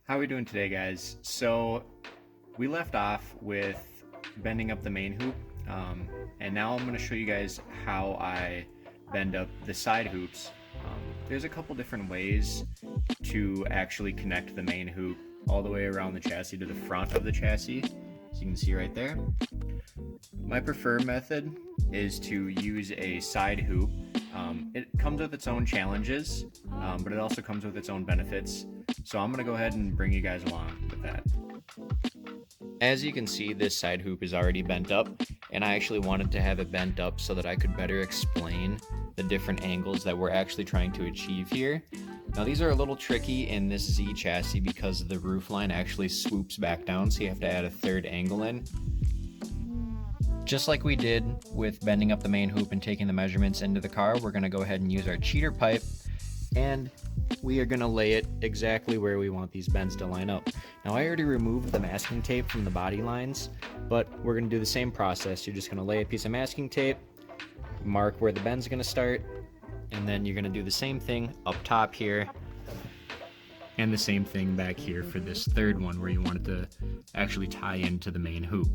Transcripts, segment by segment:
How are we doing today, guys? So we left off with bending up the main hoop, and now I'm going to show you guys how I bend up the side hoops. There's a couple different ways to actually connect the main hoop all the way around the chassis to the front of the chassis, as you can see right there. My preferred method is to use a side hoop. It comes with its own challenges, but it also comes with its own benefits. So I'm going to go ahead and bring you guys along with that. As you can see, this side hoop is already bent up, and I actually wanted to have it bent up so that I could better explain the different angles that we're actually trying to achieve here. Now these are a little tricky in this Z chassis because the roof line actually swoops back down, so you have to add a third angle in. Just like we did with bending up the main hoop and taking the measurements into the car, we're going to go ahead and use our cheater pipe, and we are going to lay it exactly where we want these bends to line up. Now I already removed the masking tape from the body lines, but we're going to do the same process. You're just going to lay a piece of masking tape, mark where the bend's going to start, and then you're going to do the same thing up top here, and the same thing back here for this third one where you want it to actually tie into the main hoop.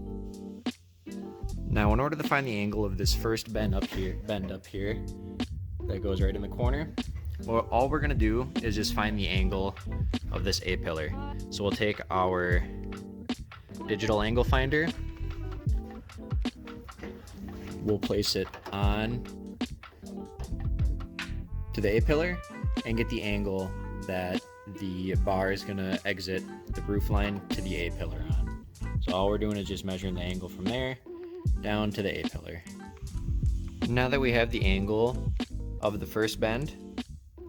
Now in order to find the angle of this first bend up here that goes right in the corner, well, all we're going to do is just find the angle of this A-pillar. So we'll take our digital angle finder, we'll place it on to the A-pillar and get the angle that the bar is going to exit the roof line to the A-pillar on. So all we're doing is just measuring the angle from there down to the A-pillar. Now that we have the angle of the first bend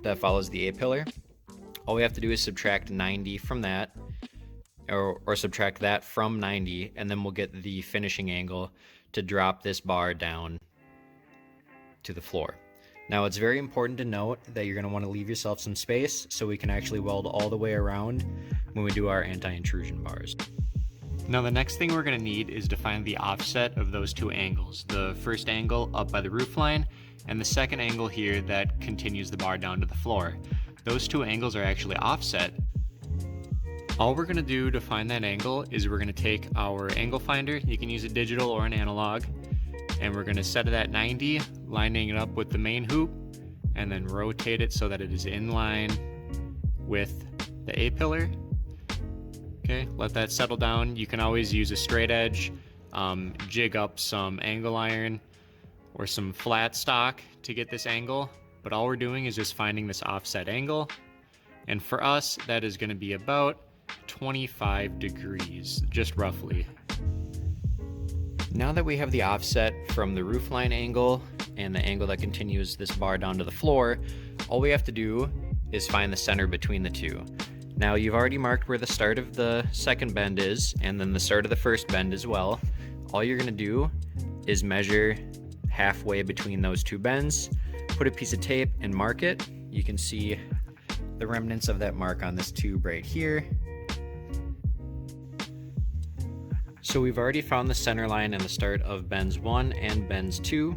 that follows the A-pillar, all we have to do is subtract 90 from that, or subtract that from 90, and then we'll get the finishing angle to drop this bar down to the floor. Now it's very important to note that you're going to want to leave yourself some space so we can actually weld all the way around when we do our anti-intrusion bars. Now the next thing we're going to need is to find the offset of those two angles. The first angle up by the roof line and the second angle here that continues the bar down to the floor. Those two angles are actually offset. All we're going to do to find that angle is we're going to take our angle finder, you can use a digital or an analog, and we're going to set it at 90, lining it up with the main hoop, and then rotate it so that it is in line with the A-pillar. Okay, let that settle down. You can always use a straight edge, jig up some angle iron or some flat stock to get this angle, but all we're doing is just finding this offset angle, and for us that is going to be about 25 degrees, just roughly. Now that we have the offset from the roofline angle and the angle that continues this bar down to the floor, all we have to do is find the center between the two. Now you've already marked where the start of the second bend is, and then the start of the first bend as well. All you're going to do is measure halfway between those two bends, put a piece of tape and mark it. You can see the remnants of that mark on this tube right here. So we've already found the center line and the start of bends 1 and bends 2.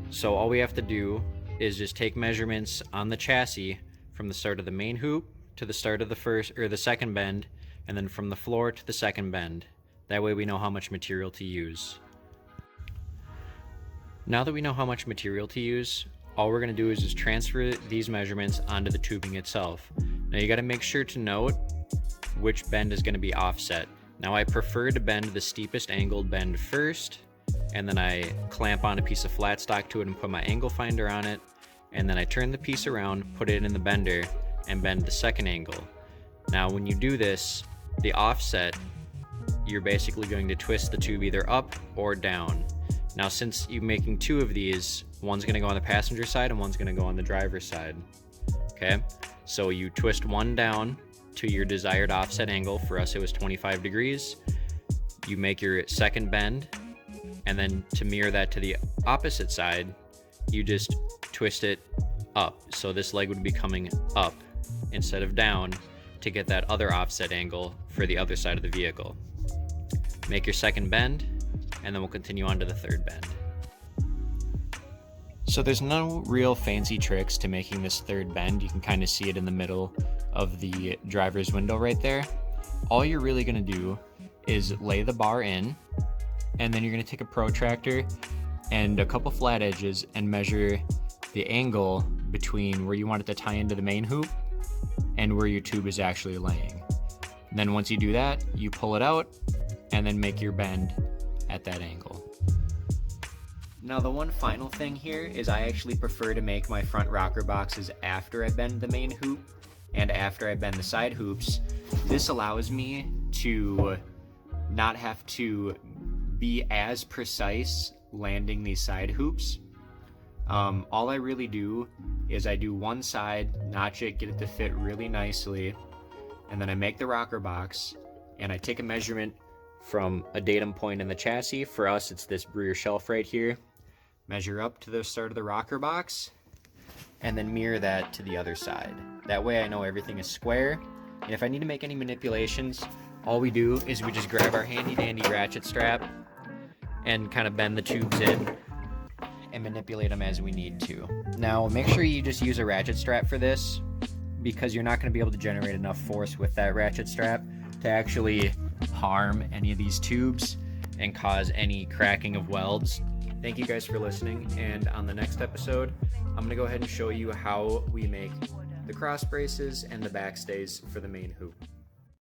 So all we have to do is just take measurements on the chassis from the start of the main hoop to the start of the second bend, and then from the floor to the second bend. That way we know how much material to use. Now that we know how much material to use, all we're going to do is just transfer these measurements onto the tubing itself. Now you got to make sure to note which bend is going to be offset. Now I prefer to bend the steepest angled bend first, and then I clamp on a piece of flat stock to it and put my angle finder on it, and then I turn the piece around, put it in the bender, and bend the second angle. Now when you do this, the offset, you're basically going to twist the tube either up or down. Now since you're making two of these, one's going to go on the passenger side and one's going to go on the driver's side. Okay, so you twist one down to your desired offset angle. For us it was 25 degrees. You make your second bend, and then to mirror that to the opposite side, you just twist it up. So this leg would be coming up instead of down to get that other offset angle for the other side of the vehicle. Make your second bend, and then we'll continue on to the third bend. So there's no real fancy tricks to making this third bend. You can kind of see it in the middle of the driver's window right there, all you're really going to do is lay the bar in, and then you're going to take a protractor and a couple flat edges and measure the angle between where you want it to tie into the main hoop and where your tube is actually laying. And then once you do that, you pull it out and then make your bend at that angle. Now the one final thing here is I actually prefer to make my front rocker boxes after I bend the main hoop and after I bend the side hoops. This allows me to not have to be as precise landing these side hoops. All I really do is I do one side, notch it, get it to fit really nicely, and then I make the rocker box and I take a measurement from a datum point in the chassis. For us, it's this rear shelf right here. Measure up to the start of the rocker box and then mirror that to the other side. That way I know everything is square, and if I need to make any manipulations, all we do is we just grab our handy dandy ratchet strap and kind of bend the tubes in and manipulate them as we need to. Now make sure you just use a ratchet strap for this, because you're not going to be able to generate enough force with that ratchet strap to actually harm any of these tubes and cause any cracking of welds. Thank you guys for listening, and on the next episode, I'm going to go ahead and show you how we make the cross braces and the backstays for the main hoop.